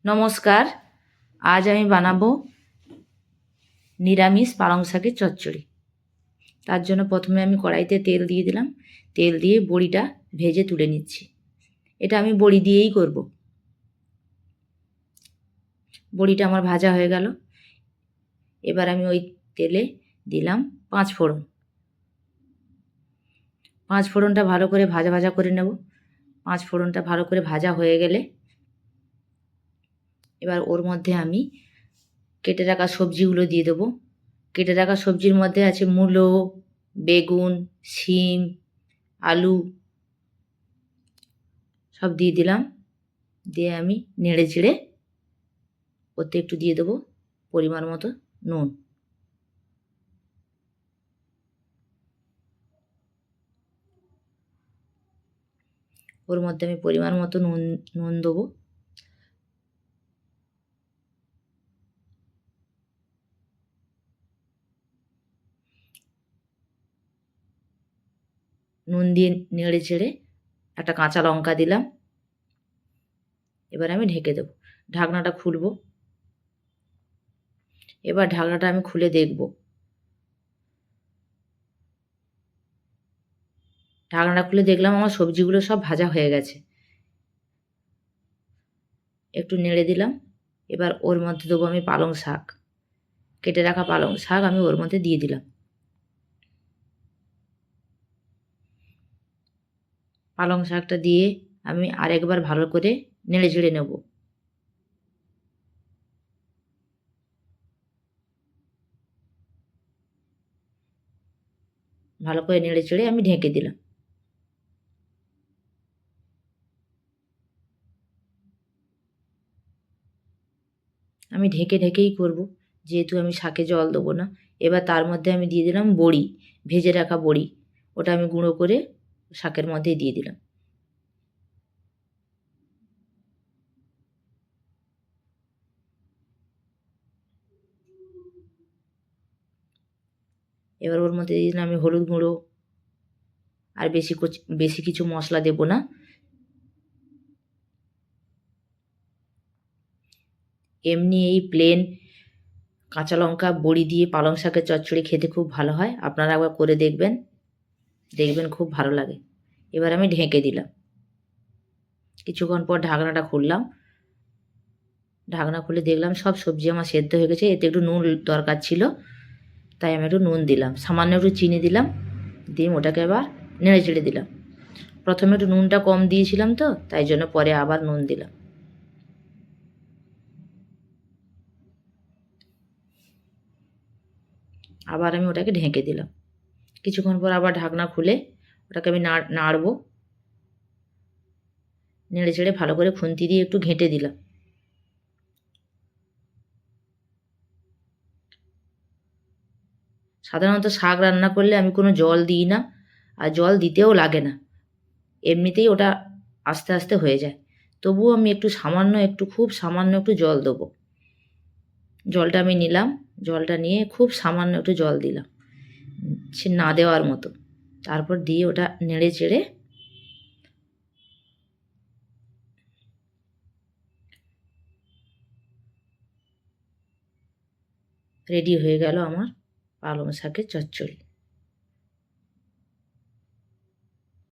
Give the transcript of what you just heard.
নমস্কার। আজ আমি বানাবো নিরামিষ পালং শাকের চচ্চড়ি। তার জন্য প্রথমে আমি কড়াইতে তেল দিয়ে দিলাম। তেল দিয়ে বড়িটা ভেজে তুলে নিচ্ছি। এটা আমি বড়ি দিয়েই করব। বড়িটা আমার ভাজা হয়ে গেল। এবার আমি ওই তেলে দিলাম 5 ফোড়ন। 5 ফোড়নটা ভালো করে ভাজা ভাজা করে নেব। 5 ফোড়নটা ভালো করে ভাজা হয়ে গেলে এবার ওর মধ্যে আমি কেটে রাখা সবজিগুলো দিয়ে দেবো। কেটে রাখা সবজির মধ্যে আছে মূলো, বেগুন, শিম, আলু সব দিয়ে দিলাম। দিয়ে আমি নেড়ে চেড়ে ওতে একটু দিয়ে দেবো পরিমাণ মতো নুন। ওর মধ্যে আমি পরিমাণ মতো নুন দেবো। নুন দিয়ে নেড়ে চেড়ে একটা কাঁচা লঙ্কা দিলাম। এবার আমি ঢেকে দেবো। ঢাকনাটা খুলব। এবার ঢাকনাটা আমি খুলে দেখব। ঢাকনাটা খুলে দেখলাম আমার সবজিগুলো সব ভাজা হয়ে গেছে। একটু নেড়ে দিলাম। এবার ওর মধ্যে দেবো আমি পালং শাক। কেটে রাখা পালং শাক আমি ওর মধ্যে দিয়ে দিলাম। পালং শাকটা দিয়ে আমি আরেকবার ভালো করে নেড়ে চেড়ে নেব। ভালো করে নেড়ে চেড়ে আমি ঢেকে দিলাম। আমি ঢেকে ঢেকেই করব, যেহেতু আমি শাকে জল দেবো না। এবার তার মধ্যে আমি দিয়ে দিলাম বড়ি, ভেজে রাখা বড়ি। ওটা আমি গুঁড়ো করে শাকের মধ্যে দিয়ে দিলাম। এবার ওর মধ্যে দিয়ে দিলাম আমি হলুদ গুঁড়ো। আর বেশি কিছু মশলা দেব না। এমনি এই প্লেন কাঁচা লঙ্কা বড়ি দিয়ে পালং শাকের চচ্চড়ি খেতে খুব ভালো হয়। আপনারা একবার করে দেখবেন, দেখবেন খুব ভালো লাগে। এবার আমি ঢেকে দিলাম। কিছুক্ষণ পর ঢাকনাটা খুললাম। ঢাকনা খুলে দেখলাম সব সবজি আমার সেদ্ধ হয়ে গেছে। এতে একটু নুন দরকার ছিল, তাই আমি একটু নুন দিলাম। সামান্য একটু চিনি দিলাম। দিয়ে ওটাকে আবার নেড়ে চেড়ে দিলাম। প্রথমে একটু নুনটা কম দিয়েছিলাম তো, তাই জন্য পরে আবার নুন দিলাম। আবার আমি ওটাকে ঢেকে দিলাম। কিছুক্ষণ পর আবার ঢাকনা খুলে ওটাকে আমি নাড়বো। নেড়ে চেড়ে ভালো করে খুন্তি দিয়ে একটু ঘেঁটে দিলাম। সাধারণত শাক রান্না করলে আমি কোনো জল দিই না, আর জল দিতেও লাগে না। এমনিতেই ওটা আস্তে আস্তে হয়ে যায়। তবুও আমি একটু সামান্য একটু খুব সামান্য একটু জল দেবো। জলটা আমি নিলাম। জলটা নিয়ে খুব সামান্য একটু জল দিলাম, সে না দেওয়ার মতো। তারপর দিয়ে ওটা নেড়ে চেড়ে রেডি হয়ে গেল আমার পালং শাকের চচ্চড়ি।